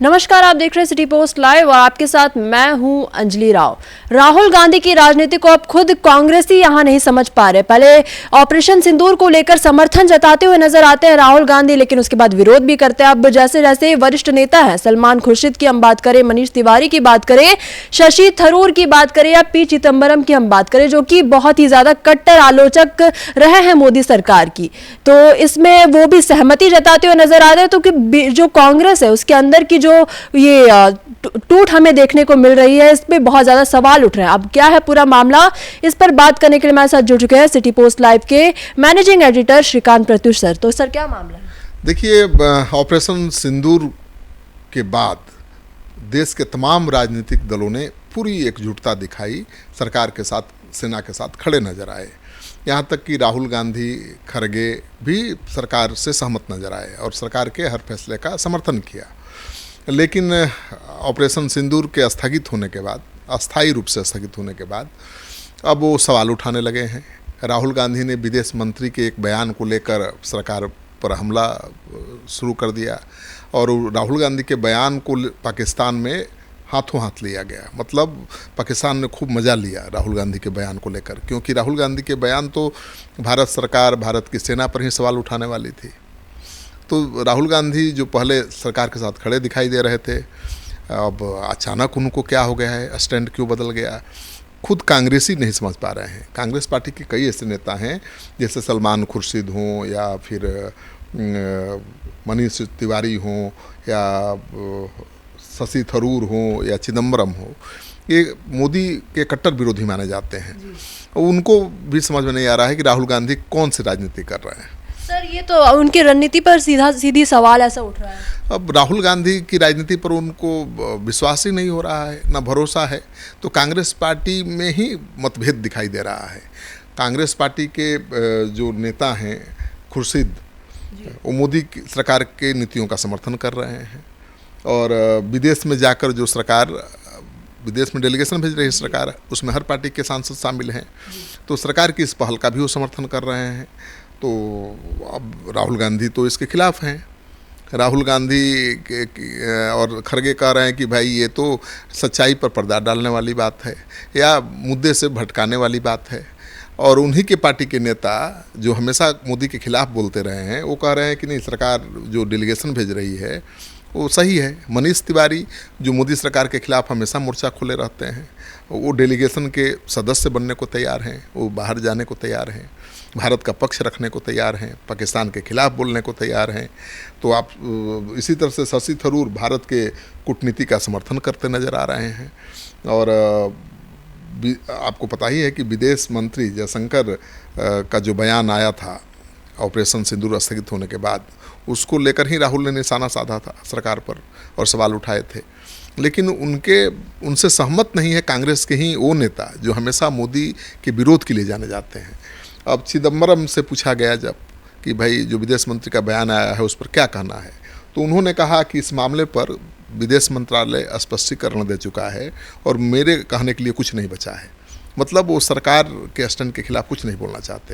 नमस्कार, आप देख रहे हैं सिटी पोस्ट लाइव और आपके साथ मैं हूं अंजलि राव। राहुल गांधी की राजनीति को अब खुद कांग्रेस ही यहां नहीं समझ पा रहे। पहले ऑपरेशन सिंदूर को लेकर समर्थन जताते हुए नजर आते हैं राहुल गांधी, लेकिन उसके बाद विरोध भी करते हैं। अब जैसे जैसे वरिष्ठ नेता है, सलमान खुर्शीद की हम बात करें, मनीष तिवारी की बात करें, शशि थरूर की बात करें या पी चिदम्बरम की हम बात करें, जो कि बहुत ही ज्यादा कट्टर आलोचक रहे हैं मोदी सरकार की, तो इसमें वो भी सहमति जताते हुए नजर आ रहे हैं। तो कि जो कांग्रेस है उसके अंदर की जो ये टूट हमें देखने को मिल रही है, इस पे बहुत ज्यादा सवाल उठ रहे हैं। अब क्या है पूरा मामला, इस पर बात करने के लिए हमारे साथ जुड़ चुके हैं सिटी पोस्ट लाइव के managing editor Shrikant Pratyush sir. तो सर, क्या मामला है? देखिए, ऑपरेशन सिंदूर के बाद देश के तमाम राजनीतिक दलों ने पूरी एकजुटता दिखाई, सरकार के साथ, सेना के साथ खड़े नजर आए। यहाँ तक कि राहुल गांधी, खरगे भी सरकार से सहमत नजर आए और सरकार के हर फैसले का समर्थन किया। लेकिन ऑपरेशन सिंदूर के स्थगित होने के बाद, अस्थायी रूप से स्थगित होने के बाद, अब वो सवाल उठाने लगे हैं। राहुल गांधी ने विदेश मंत्री के एक बयान को लेकर सरकार पर हमला शुरू कर दिया और राहुल गांधी के बयान को पाकिस्तान में हाथों हाथ लिया गया। मतलब पाकिस्तान ने खूब मज़ा लिया राहुल गांधी के बयान को लेकर, क्योंकि राहुल गांधी के बयान तो भारत सरकार, भारत की सेना पर ही सवाल उठाने वाली थी। तो राहुल गांधी जो पहले सरकार के साथ खड़े दिखाई दे रहे थे, अब अचानक उनको क्या हो गया है, स्टैंड क्यों बदल गया, खुद कांग्रेसी नहीं समझ पा रहे हैं। कांग्रेस पार्टी के कई ऐसे नेता हैं, जैसे सलमान खुर्शीद हों या फिर मनीष तिवारी हों या शशि थरूर हों या चिदम्बरम हो, ये मोदी के कट्टर विरोधी माने जाते हैं। उनको भी समझ में नहीं आ रहा है कि राहुल गांधी कौन सी राजनीति कर रहे हैं। सर, ये तो उनकी रणनीति पर सीधी सवाल ऐसा उठ रहा है। अब राहुल गांधी की राजनीति पर उनको विश्वास ही नहीं हो रहा है, ना भरोसा है। तो कांग्रेस पार्टी में ही मतभेद दिखाई दे रहा है। कांग्रेस पार्टी के जो नेता हैं खुर्शीद, वो मोदी सरकार के नीतियों का समर्थन कर रहे हैं और विदेश में जाकर जो सरकार, विदेश में डेलीगेशन भेज रही है सरकार, उसमें हर पार्टी के सांसद शामिल हैं। तो सरकार की इस पहल का भी वो समर्थन कर रहे हैं। तो अब राहुल गांधी तो इसके खिलाफ हैं। राहुल गांधी और खरगे कह रहे हैं कि भाई ये तो सच्चाई पर पर्दा डालने वाली बात है या मुद्दे से भटकाने वाली बात है। और उन्हीं के पार्टी के नेता जो हमेशा मोदी के खिलाफ बोलते रहे हैं, वो कह रहे हैं कि नहीं, सरकार जो डेलीगेशन भेज रही है वो सही है। मनीष तिवारी जो मोदी सरकार के खिलाफ हमेशा मोर्चा खोले रहते हैं, वो डेलीगेशन के सदस्य बनने को तैयार हैं, वो बाहर जाने को तैयार हैं, भारत का पक्ष रखने को तैयार हैं, पाकिस्तान के खिलाफ बोलने को तैयार हैं। तो आप इसी तरह से शशि थरूर भारत के कूटनीति का समर्थन करते नज़र आ रहे हैं। और आपको पता ही है कि विदेश मंत्री जयशंकर का जो बयान आया था ऑपरेशन सिंदूर स्थगित होने के बाद, उसको लेकर ही राहुल ने निशाना साधा था सरकार पर और सवाल उठाए थे। लेकिन उनसे सहमत नहीं है कांग्रेस के ही वो नेता जो हमेशा मोदी के विरोध के लिए जाने जाते हैं। अब चिदम्बरम से पूछा गया जब कि भाई जो विदेश मंत्री का बयान आया है उस पर क्या कहना है, तो उन्होंने कहा कि इस मामले पर विदेश मंत्रालय स्पष्टीकरण दे चुका है और मेरे कहने के लिए कुछ नहीं बचा है। मतलब वो सरकार के स्टैंड के खिलाफ कुछ नहीं बोलना चाहते।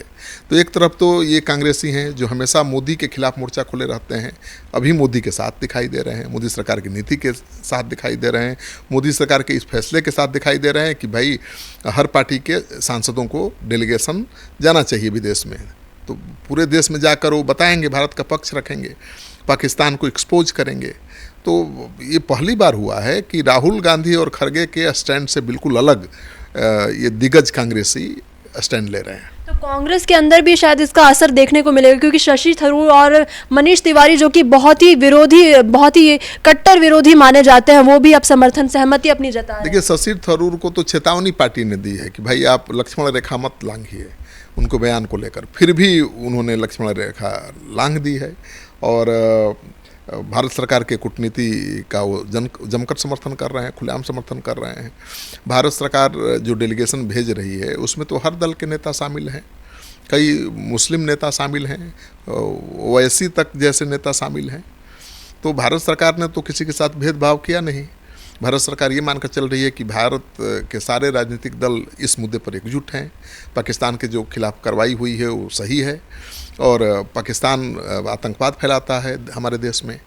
तो एक तरफ तो ये कांग्रेसी हैं जो हमेशा मोदी के खिलाफ मोर्चा खोले रहते हैं, अभी मोदी के साथ दिखाई दे रहे हैं, मोदी सरकार की नीति के साथ दिखाई दे रहे हैं, मोदी सरकार के इस फैसले के साथ दिखाई दे रहे हैं कि भाई हर पार्टी के सांसदों को डेलीगेशन जाना चाहिए विदेश में। तो पूरे देश में जाकर वो बताएंगे, भारत का पक्ष रखेंगे, पाकिस्तान को एक्सपोज करेंगे। तो ये पहली बार हुआ है कि राहुल गांधी और खरगे के स्टैंड से बिल्कुल अलग ये दिग्गज कांग्रेसी स्टैंड ले रहे हैं। तो कांग्रेस के अंदर भी शायद इसका असर देखने को मिलेगा, क्योंकि शशि थरूर और मनीष तिवारी जो कि बहुत ही कट्टर विरोधी माने जाते हैं, वो भी अब समर्थन सहमति अपनी जता रहे हैं। देखिए, शशि थरूर को तो चेतावनी पार्टी ने दी है कि भाई आप लक्ष्मण रेखा मत लांघिए, उनको बयान को लेकर। फिर भी उन्होंने लक्ष्मण रेखा लांघ दी है और भारत सरकार के कूटनीति का वो जमकर समर्थन कर रहे हैं, खुलेआम समर्थन कर रहे हैं। भारत सरकार जो डेलीगेशन भेज रही है उसमें तो हर दल के नेता शामिल हैं, कई मुस्लिम नेता शामिल हैं, ओवैसी तक जैसे नेता शामिल हैं। तो भारत सरकार ने तो किसी के साथ भेदभाव किया नहीं। भारत सरकार ये मानकर चल रही है कि भारत के सारे राजनीतिक दल इस मुद्दे पर एकजुट हैं, पाकिस्तान के जो खिलाफ कार्रवाई हुई है वो सही है और पाकिस्तान आतंकवाद फैलाता है हमारे देश में।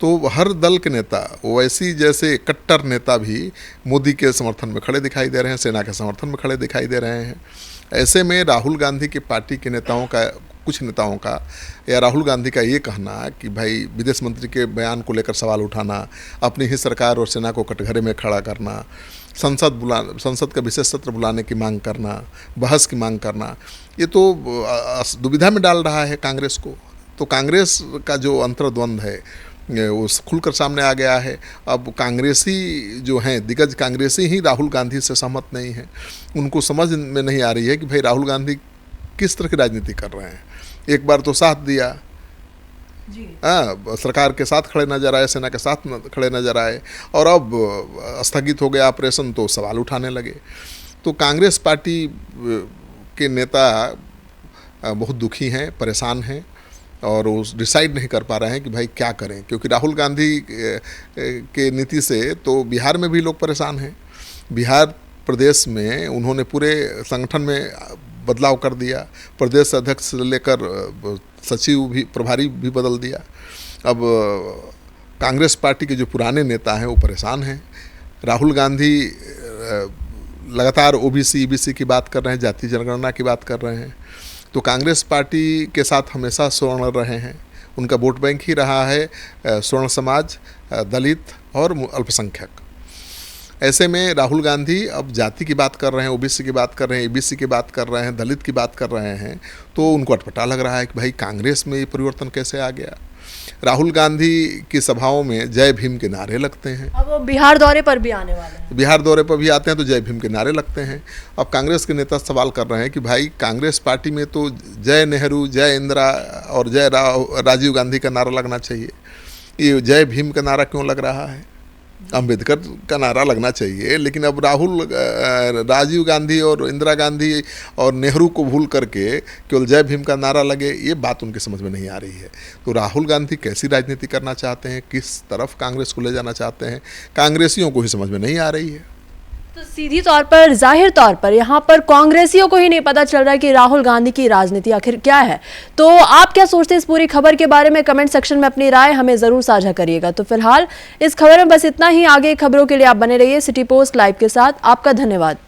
तो हर दल के नेता, ओवैसी जैसे कट्टर नेता भी मोदी के समर्थन में खड़े दिखाई दे रहे हैं, सेना के समर्थन में खड़े दिखाई दे रहे हैं। ऐसे में राहुल गांधी की पार्टी के नेताओं का, कुछ नेताओं का या राहुल गांधी का ये कहना कि भाई विदेश मंत्री के बयान को लेकर सवाल उठाना, अपनी ही सरकार और सेना को कटघरे में खड़ा करना, संसद का विशेष सत्र बुलाने की मांग करना, बहस की मांग करना, ये तो दुविधा में डाल रहा है कांग्रेस को। तो कांग्रेस का जो अंतर्द्वंद है वो खुलकर सामने आ गया है। अब कांग्रेसी जो हैं, दिग्गज कांग्रेसी ही राहुल गांधी से सहमत नहीं हैं। उनको समझ में नहीं आ रही है कि भाई राहुल गांधी किस तरह की राजनीति कर रहे हैं। एक बार तो साथ दिया जी, सरकार के साथ खड़े नजर आए, सेना के साथ खड़े नजर आए, और अब स्थगित हो गया ऑपरेशन तो सवाल उठाने लगे। तो कांग्रेस पार्टी के नेता बहुत दुखी हैं, परेशान हैं, और वो डिसाइड नहीं कर पा रहे हैं कि भाई क्या करें, क्योंकि राहुल गांधी के नीति से तो बिहार में भी लोग परेशान हैं। बिहार प्रदेश में उन्होंने पूरे संगठन में बदलाव कर दिया, प्रदेश अध्यक्ष से लेकर सचिव भी, प्रभारी भी बदल दिया। अब कांग्रेस पार्टी के जो पुराने नेता हैं वो परेशान हैं। राहुल गांधी लगातार ओबीसी, ईबीसी की बात कर रहे हैं, जाति जनगणना की बात कर रहे हैं। तो कांग्रेस पार्टी के साथ हमेशा स्वर्ण रहे हैं, उनका वोट बैंक ही रहा है स्वर्ण समाज, दलित और अल्पसंख्यक। ऐसे में राहुल गांधी अब जाति की बात कर रहे हैं, ओबीसी की बात कर रहे हैं, ईबीसी की बात कर रहे हैं, दलित की बात कर रहे हैं, तो उनको अटपटा लग रहा है कि भाई कांग्रेस में ये परिवर्तन कैसे आ गया। राहुल गांधी की सभाओं में जय भीम के नारे लगते हैं। अब वो बिहार दौरे पर भी आने वाले हैं। बिहार दौरे पर भी आते हैं तो जय भीम के नारे लगते हैं। अब कांग्रेस के नेता सवाल कर रहे हैं कि भाई कांग्रेस पार्टी में तो जय नेहरू, जय इंदिरा और जय राजीव गांधी का नारा लगना चाहिए, ये जय भीम का नारा क्यों लग रहा है? अम्बेडकर का नारा लगना चाहिए, लेकिन अब राजीव गांधी और इंदिरा गांधी और नेहरू को भूल करके केवल जय भीम का नारा लगे, ये बात उनके समझ में नहीं आ रही है। तो राहुल गांधी कैसी राजनीति करना चाहते हैं, किस तरफ कांग्रेस को ले जाना चाहते हैं, कांग्रेसियों को ही समझ में नहीं आ रही है। तो सीधी तौर पर, जाहिर तौर पर यहाँ पर कांग्रेसियों को ही नहीं पता चल रहा है कि राहुल गांधी की राजनीति आखिर क्या है। तो आप क्या सोचते हैं इस पूरी खबर के बारे में? कमेंट सेक्शन में अपनी राय हमें जरूर साझा करिएगा। तो फिलहाल इस खबर में बस इतना ही। आगे खबरों के लिए आप बने रहिए सिटी पोस्ट लाइव के साथ। आपका धन्यवाद।